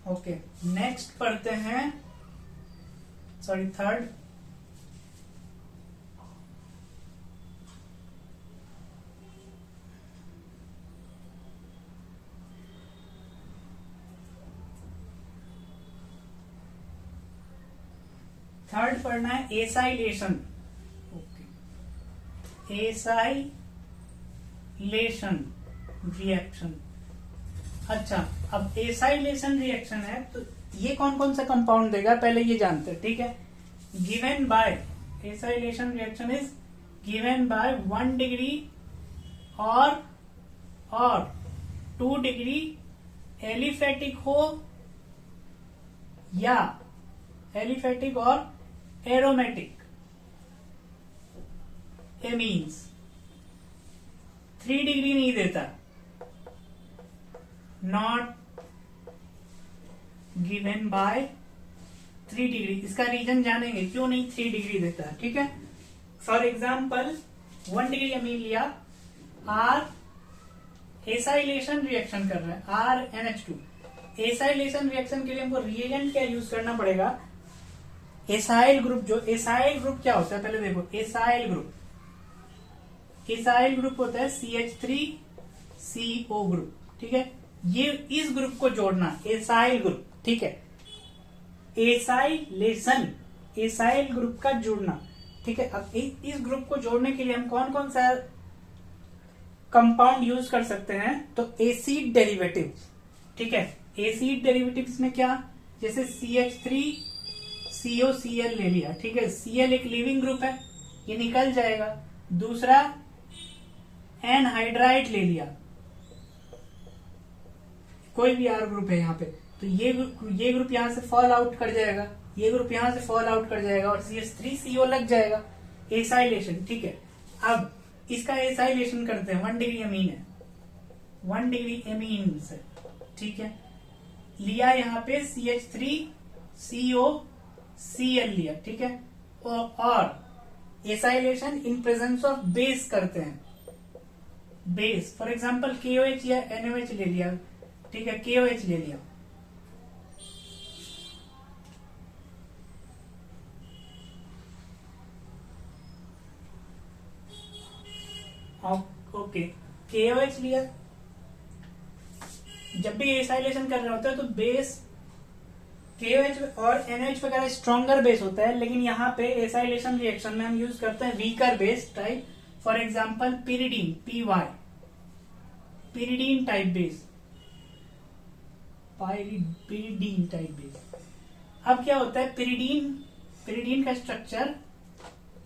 ओके, नेक्स्ट पढ़ते हैं, सॉरी थर्ड। थर्ड पढ़ना है एसाइलेशन। Okay, acylation reaction. अच्छा, अब एसाइलेशन रिएक्शन है तो ये कौन कौन सा कंपाउंड देगा पहले ये जानते हैं, ठीक है। Given by, acylation reaction is given by 1 degree और 2 डिग्री एलिफेटिक हो या एलिफेटिक और एरोमेटिक एमीन्स। 3 डिग्री नहीं देता, नॉट गिवन बाय 3 डिग्री। इसका रीजन जानेंगे क्यों नहीं 3 डिग्री देता है, ठीक है। फॉर एग्जाम्पल 1 डिग्री अमीन लिया, आर एसाइलेशन रिएक्शन कर रहा है, RNH2। एसाइलेशन रिएक्शन के लिए हमको रिएजेंट क्या यूज करना पड़ेगा, एसाइल ग्रुप। जो एसाइल ग्रुप क्या होता है पहले देखो, एसाइल ग्रुप होता है CH3CO ग्रुप, ठीक है। ये इस ग्रुप को जोड़ना, एसाइल ग्रुप, ठीक है। एसाइल ग्रुप का जुड़ना, ठीक है। अब इस ग्रुप को जोड़ने के लिए हम कौन कौन सा कंपाउंड यूज कर सकते हैं, तो एसिड डेरिवेटिव, ठीक है। एसिड डेरिवेटिव्स में क्या, जैसे CH3COCl ले लिया, ठीक है। Cl एक लिविंग ग्रुप है, ये निकल जाएगा। दूसरा एनहाइड्राइड ले लिया, कोई भी आर ग्रुप है यहाँ पे, तो ये ग्रुप यहां से फॉल आउट कर जाएगा, ये ग्रुप यहां से फॉल आउट कर जाएगा और CH3CO लग जाएगा। एसाइलेशन, ठीक है। अब इसका एसाइलेशन करते हैं, 1 डिग्री अमीन है, 1 डिग्री अमीन से, ठीक है। लिया यहाँ पे CH3COCl लिया, ठीक है। और acylation in presence of base करते हैं, बेस। फॉर एग्जांपल KOH या NOH ले लिया, ठीक है, KOH ले लिया। ओके, KOH लिया। जब भी एसाइलेशन कर रहे होते हैं तो बेस KOH और NOH वगैरह स्ट्रॉन्गर बेस होता है, लेकिन यहाँ पे एसाइलेशन रिएक्शन में हम यूज करते हैं weaker base type. For example pyridine, PY, pyridine type base, pyridine type base. अब क्या होता है, पिरिडीन का स्ट्रक्चर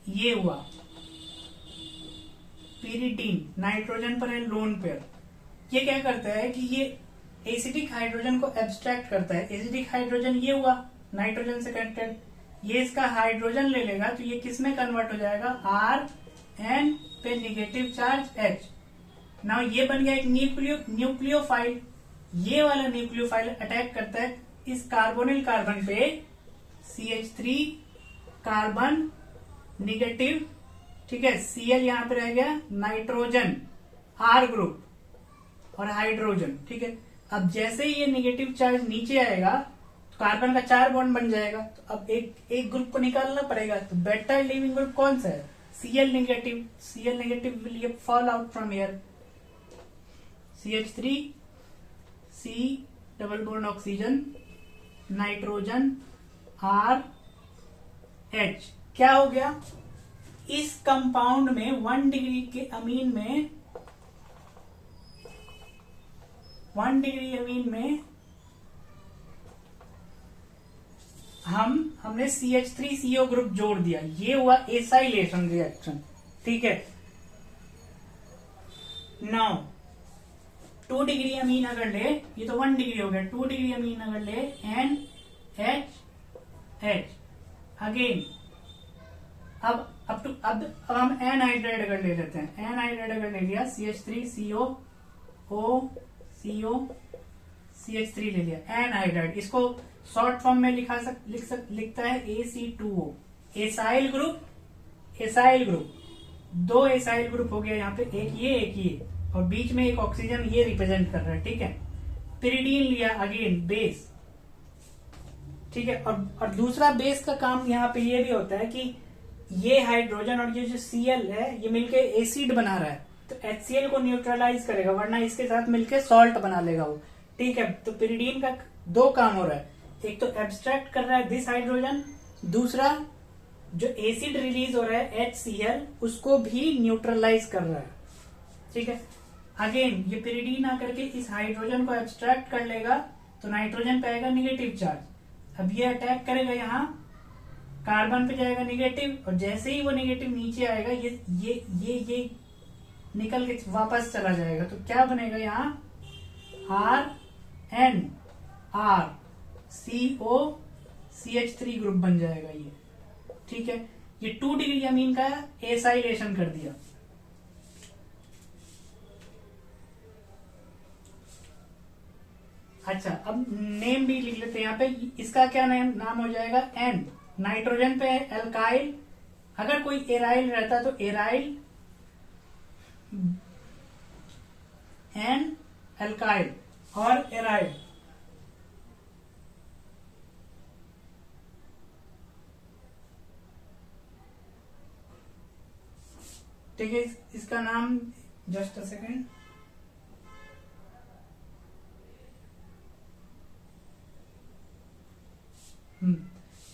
ये हुआ, पिरिडीन नाइट्रोजन पर है लोन पेयर। ये क्या करता है कि ये एसिडिक हाइड्रोजन को एब्स्ट्रैक्ट करता है। एसिडिक हाइड्रोजन ये हुआ नाइट्रोजन से कनेक्टेड, ये इसका हाइड्रोजन ले लेगा तो ये किस में कन्वर्ट हो जाएगा, RN पे नेगेटिव चार्ज H। नाउ ये बन गया एक न्यूक्लियोफाइल। ये वाला न्यूक्लियोफाइल अटैक करता है इस कार्बोनिल कार्बन पे, CH3 कार्बन निगेटिव, ठीक है। Cl यहां पे रह गया नाइट्रोजन, R ग्रुप और हाइड्रोजन, ठीक है। अब जैसे ही ये नेगेटिव चार्ज नीचे आएगा तो कार्बन का 4 बॉन्ड बन जाएगा। तो अब एक ग्रुप को निकालना पड़ेगा, तो बेटर लिविंग ग्रुप कौन सा है, Cl negative will fall out from here, CH3 C double bond oxygen nitrogen R H। क्या हो गया, इस कंपाउंड में 1 डिग्री के अमीन में 1 डिग्री अमीन में हमने CH3CO ग्रुप जोड़ दिया, ये हुआ एसाइलेशन रिएक्शन, ठीक है। नाउ 2 डिग्री अमीन अगर ले, ये तो 1 डिग्री हो गया, 2 डिग्री अमीन अगर ले NHH अगेन। अब हम एनहाइड्राइड अगर ले लेते हैं, एनहाइड्राइड अगर ले लिया CH3CO COCH3 ले लिया, एनहाइड्राइड। इसको शॉर्ट फॉर्म में लिखता है AC2O। एसाइल ग्रुप, दो एसाइल ग्रुप हो गया यहाँ पे, एक ये और बीच में एक ऑक्सीजन ये रिप्रेजेंट कर रहा है, ठीक है। पिरिडीन लिया, अगेन बेस, ठीक है। और दूसरा बेस का काम यहाँ पे ये भी होता है कि ये हाइड्रोजन और ये जो Cl है ये मिलके एसिड बना रहा है, तो HCl को न्यूट्रलाइज करेगा, वरना इसके साथ मिलके सॉल्ट बना लेगा वो, ठीक है। तो पिरिडीन का दो काम हो रहा है, एक तो एब्स्ट्रैक्ट कर रहा है दिस हाइड्रोजन, दूसरा जो एसिड रिलीज हो रहा है HCl उसको भी न्यूट्रलाइज कर रहा है, ठीक है। अगेन ये पिरिडीन आकर के इस हाइड्रोजन को एब्स्ट्रैक्ट कर लेगा, तो नाइट्रोजन पे आएगा निगेटिव चार्ज। अब ये अटैक करेगा यहाँ कार्बन पे, जाएगा निगेटिव, और जैसे ही वो निगेटिव नीचे आएगा ये निकल के वापस चला जाएगा, तो क्या बनेगा यहाँ RNR, COCH3 ग्रुप बन जाएगा ये, ठीक है। ये 2 डिग्री अमीन का एसाइलेशन कर दिया। अच्छा, अब नेम भी लिख लेते हैं यहाँ पे, इसका क्या नाम हो जाएगा, N। नाइट्रोजन पे है एल्काइल, अगर कोई एराइल रहता तो एराइल, N एल्काइल और एराइल, ठीक है। इसका नाम जस्ट अ सेकेंड,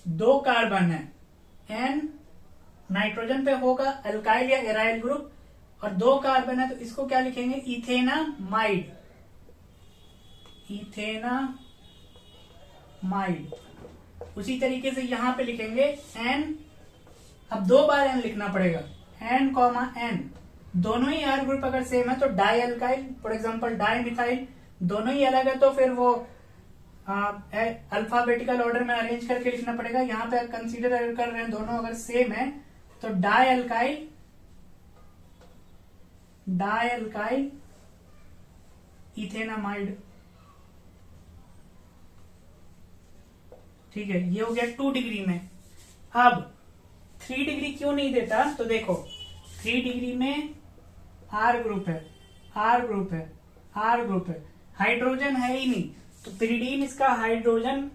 दो कार्बन है, N नाइट्रोजन पे होगा एल्काइल या एराइल ग्रुप, और दो कार्बन है तो इसको क्या लिखेंगे, इथेनामाइड, उसी तरीके से यहां पे लिखेंगे N, अब 2 बार N लिखना पड़ेगा, N, N, दोनों ही R ग्रुप अगर सेम है तो di alkyl, for example di methyl, दोनों ही अलग है तो फिर वो अल्फाबेटिकल ऑर्डर में अरेंज करके लिखना पड़ेगा। यहाँ पे कंसीडर कर रहे हैं दोनों अगर सेम है तो डाई एल्काइल इथेनामाइड, ठीक है। ये हो गया 2 डिग्री में। अब 3 डिग्री क्यों नहीं देता, तो देखो 3 डिग्री में R ग्रुप है, हाइड्रोजन है ही नहीं, तो पिरिडीन इसका हाइड्रोजन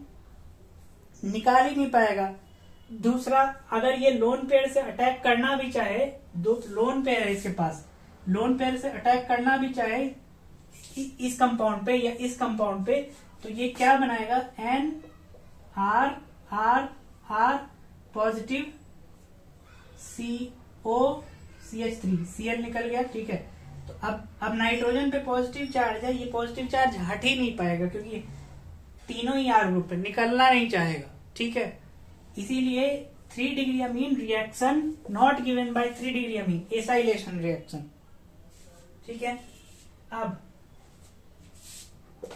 निकाल ही नहीं पाएगा। दूसरा, अगर ये लोन पेयर से अटैक करना भी चाहे, दो लोन पेयर है इसके पास, लोन पेयर से अटैक करना भी चाहे इस कंपाउंड पे या इस कंपाउंड पे, तो ये क्या बनाएगा, N R R R positive COCH3, Cl निकल गया, ठीक है। तो अब नाइट्रोजन पे पॉजिटिव चार्ज है, ये पॉजिटिव चार्ज हट ही नहीं पाएगा क्योंकि तीनों ही R ग्रुप पे निकलना नहीं चाहेगा, ठीक है। इसीलिए 3 degree Amin reaction not given by 3 degree Amin, acylation reaction, ठीक है। अब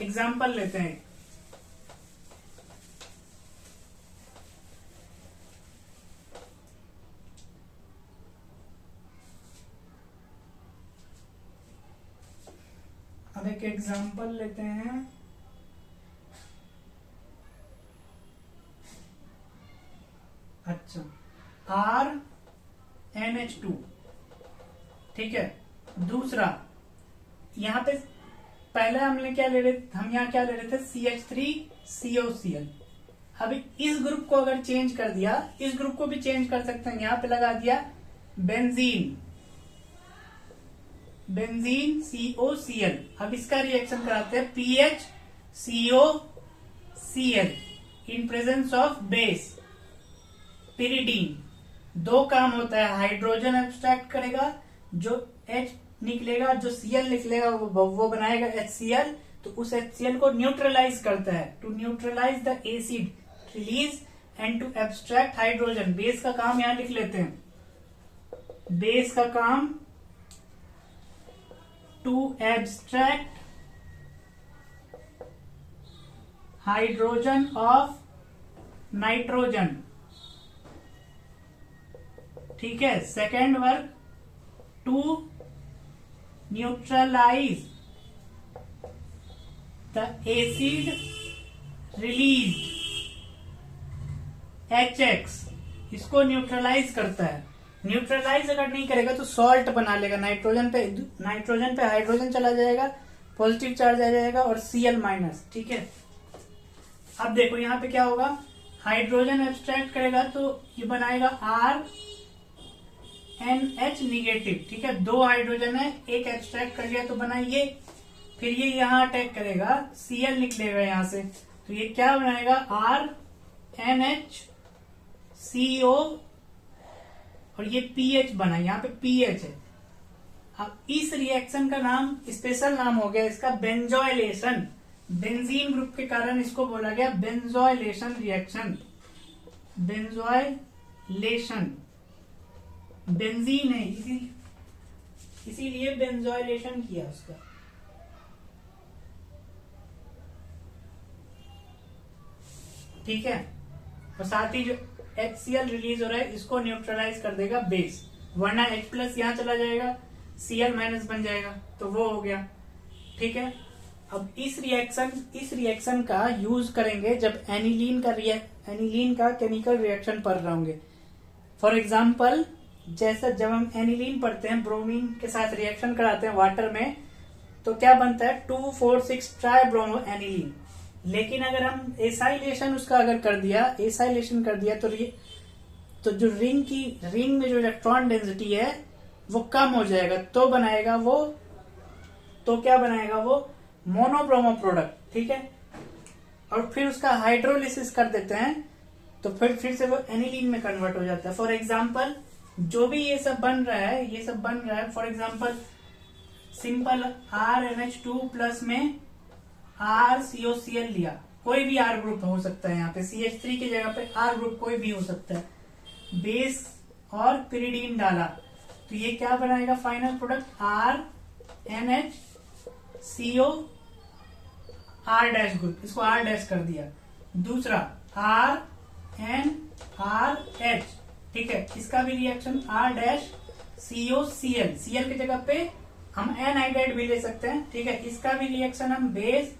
एग्जाम्पल लेते हैं, अब एक एग्जाम्पल लेते हैं, अच्छा RNH2, ठीक है। दूसरा, यहां पे पहले हम यहाँ क्या ले रहे थे, CH3COCl। अब इस ग्रुप को अगर चेंज कर दिया, इस ग्रुप को भी चेंज कर सकते हैं, यहां पे लगा दिया बेंजीन COCl। अब इसका रिएक्शन कराते हैं PHCOCl in presence of base pyridine. 2 काम होता है, हाइड्रोजन एब्स्ट्रैक्ट करेगा, जो H निकलेगा, जो Cl निकलेगा वो बनाएगा HCl, तो उस HCl को न्यूट्रलाइज करता है, to neutralise the acid release and to abstract hydrogen. Base का काम यहां लिख लेते हैं, बेस का काम to abstract hydrogen of nitrogen, ठीक है। Second work to neutralise the acid release HX इसको न्यूट्रलाइज करता है। न्यूट्रलाइज अगर नहीं करेगा तो सॉल्ट बना लेगा। नाइट्रोजन पे हाइड्रोजन चला जाएगा, पॉजिटिव चार्ज आ जाएगा और Cl-। ठीक है, अब देखो यहाँ पे क्या होगा, हाइड्रोजन एब्स्ट्रैक्ट करेगा तो ये बनाएगा RNH निगेटिव। ठीक है, 2 हाइड्रोजन है, एक एब्स्ट्रैक्ट कर लिया तो बना ये। फिर ये यहाँ अटैक करेगा, Cl निकलेगा यहाँ से, तो ये क्या बनाएगा RNHCO और ये pH बना, यहाँ पे pH है। अब इस रिएक्शन का नाम, स्पेशल नाम हो गया इसका बेंजोइलेशन। बेंजीन ग्रुप के कारण इसको बोला गया बेंजोइलेशन रिएक्शन। बेंजोइलेशन, बेंजीन है इसीलिए बेंजोइलेशन किया उसका। ठीक है, और साथ ही जो HCl रिलीज हो रहा है इसको न्यूट्रलाइज कर देगा बेस, वरना H+ यहां चला जाएगा, Cl- बन जाएगा, तो वो हो गया। ठीक है, अब इस रिएक्शन का यूज करेंगे जब एनिलीन का केमिकल रिएक्शन पढ़ रहे होंगे। फॉर एग्जाम्पल, जैसा जब हम एनिलीन पढ़ते हैं, ब्रोमीन के साथ रिएक्शन कराते हैं वाटर में, तो क्या बनता है 2,4,6 ट्राइब्रोमो एनिलीन। लेकिन अगर हम एसाइलेशन उसका अगर कर दिया तो जो रिंग में जो इलेक्ट्रॉन डेंसिटी है वो कम हो जाएगा, तो क्या बनाएगा वो मोनोब्रोमो प्रोडक्ट। ठीक है, और फिर उसका हाइड्रोलिसिस कर देते हैं तो फिर से वो एनिलीन में कन्वर्ट हो जाता है। फॉर एग्जाम्पल, जो भी ये सब बन रहा है, फॉर एग्जाम्पल सिंपल RNH2+ में RCOCl लिया, कोई भी R ग्रुप हो सकता है, यहाँ पे CH3 की जगह पे R ग्रुप कोई भी हो सकता है, बेस और पिरिडीन डाला, तो ये क्या बनाएगा final product RNHCO R- group, इसको R- कर दिया। दूसरा RNRH, ठीक है, इसका भी रिएक्शन R-COCl, Cl की जगह पे हम एनहाइड्राइड भी ले सकते हैं। ठीक है, इसका भी रिएक्शन हम base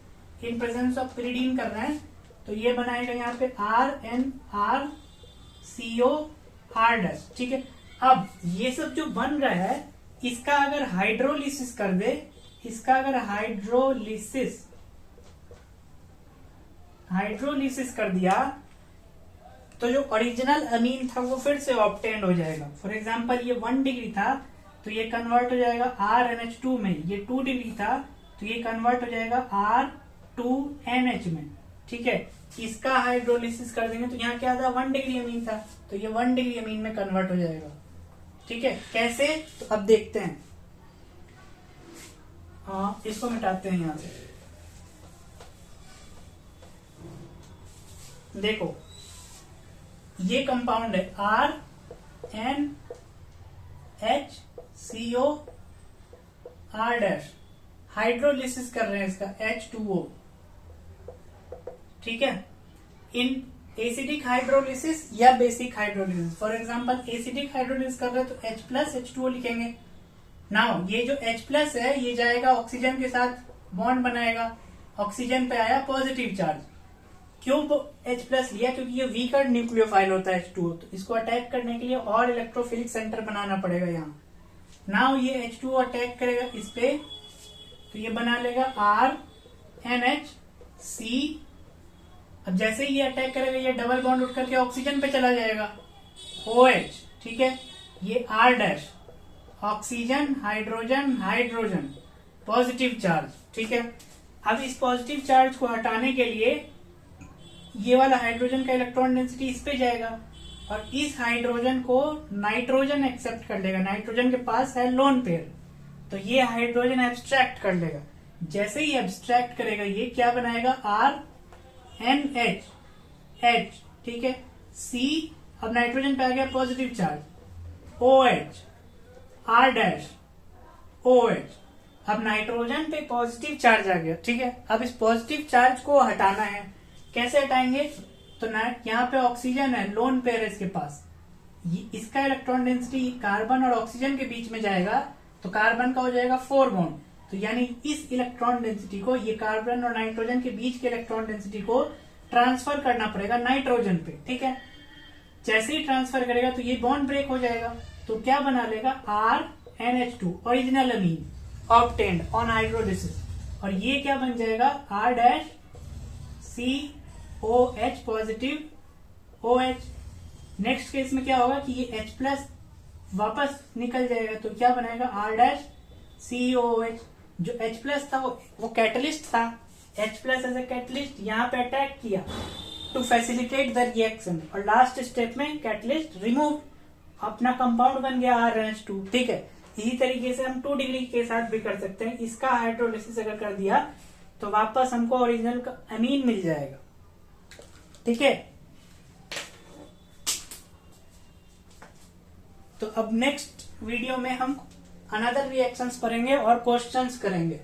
in presence of pyridine कर रहे हैं, तो ये बनाएगा यहाँ पे RNRCO R-। ठीक है, अब ये सब जो बन रहा है इसका अगर हाइड्रोलिसिस कर दे, हाइड्रोलिसिस कर दिया तो जो ओरिजिनल अमीन था वो फिर से ऑब्टेन्ड हो जाएगा। फॉर एग्जांपल, ये 1 डिग्री था तो ये कन्वर्ट हो जाएगा RNH2 में, ये 2 डिग्री था तो ये कन्वर्ट हो जाएगा R2NH में। ठीक है, इसका हाइड्रोलिसिस कर देंगे तो यहाँ क्या था 1 डिग्री अमीन था, तो ये 1 डिग्री अमीन में कन्वर्ट हो जाएगा। ठीक है, कैसे, तो अब देखते हैं। इसको मिटाते हैं यहाँ से। देखो, ये कंपाउंड है RNHCO R-, हाइड्रोलिसिस कर रहे हैं इसका H2O। ठीक है, इन एसिडिक हाइड्रोलिसिस या basic hydrolysis. For example, acidic hydrolysis कर रहे हैं तो H+H2O लिखेंगे। नाउ ये जो H+ है ये जाएगा ऑक्सीजन के साथ बॉन्ड बनाएगा, ऑक्सीजन पे आया पॉजिटिव चार्ज। क्यों H+ लिया, क्योंकि ये वीकर न्यूक्लियोफाइल होता है H2O, तो इसको अटैक करने के लिए और इलेक्ट्रोफिलिक सेंटर बनाना पड़ेगा यहाँ। नाउ ये H2O अटैक करेगा इस पे, तो ये बना लेगा RNHC। अब जैसे ही ये अटैक करेगा ये डबल बॉन्ड उठ करके ऑक्सीजन पे चला जाएगा OH। ठीक है, ये R-, oxygen hydrogen hydrogen, positive charge. ठीक है, अब इस पॉजिटिव चार्ज को हटाने के लिए ये वाला हाइड्रोजन का इलेक्ट्रॉन डेंसिटी इस पे जाएगा और इस हाइड्रोजन को नाइट्रोजन एक्सेप्ट कर लेगा। नाइट्रोजन के पास है लोन पेयर, तो ये हाइड्रोजन एब्स्ट्रैक्ट कर लेगा। जैसे ही एब्स्ट्रैक्ट करेगा ये क्या बनाएगा RNH H। ठीक है, C, अब नाइट्रोजन पे आ गया positive charge, OH R- OH, अब नाइट्रोजन पे पॉजिटिव चार्ज आ गया। ठीक है, अब इस पॉजिटिव चार्ज को हटाना है। कैसे हटाएंगे, तो यहाँ पे ऑक्सीजन है, लोन पेयर है इसके पास, इसका इलेक्ट्रॉन डेंसिटी कार्बन और ऑक्सीजन के बीच में जाएगा तो कार्बन का हो जाएगा 4 बॉन्ड, तो यानी इस इलेक्ट्रॉन डेंसिटी को, ये कार्बन और नाइट्रोजन के बीच के इलेक्ट्रॉन डेंसिटी को ट्रांसफर करना पड़ेगा नाइट्रोजन पे, ठीक है। जैसे ही ट्रांसफर करेगा तो ये बॉन्ड ब्रेक हो जाएगा, तो क्या बना लेगा, RNH2 original amine obtained on hydrolysis, और ये क्या बन जाएगा, R-COH positive OH। Next case में क्या होगा कि ये H+ वापस निकल जाएगा, तो क्या बनाएगा, R-COOH। जो H+ था वो कैटलिस्ट था, H+ एज ए कैटलिस्ट यहाँ पे अटैक किया टू फैसिलिटेट द रिएक्शन, और लास्ट स्टेप में कैटलिस्ट रिमूव, अपना कंपाउंड बन गया RNH2, ठीक है। इसी तरीके से हम 2 डिग्री के साथ भी कर सकते हैं। इसका हाइड्रोलिसिस अगर कर दिया तो वापस हमको ओरिजिनल अमीन मिल जाएगा, ठीक है। तो अब नेक्स्ट वीडियो में हम अनदर रिएक्शंस पढ़ेंगे और क्वेश्चंस करेंगे।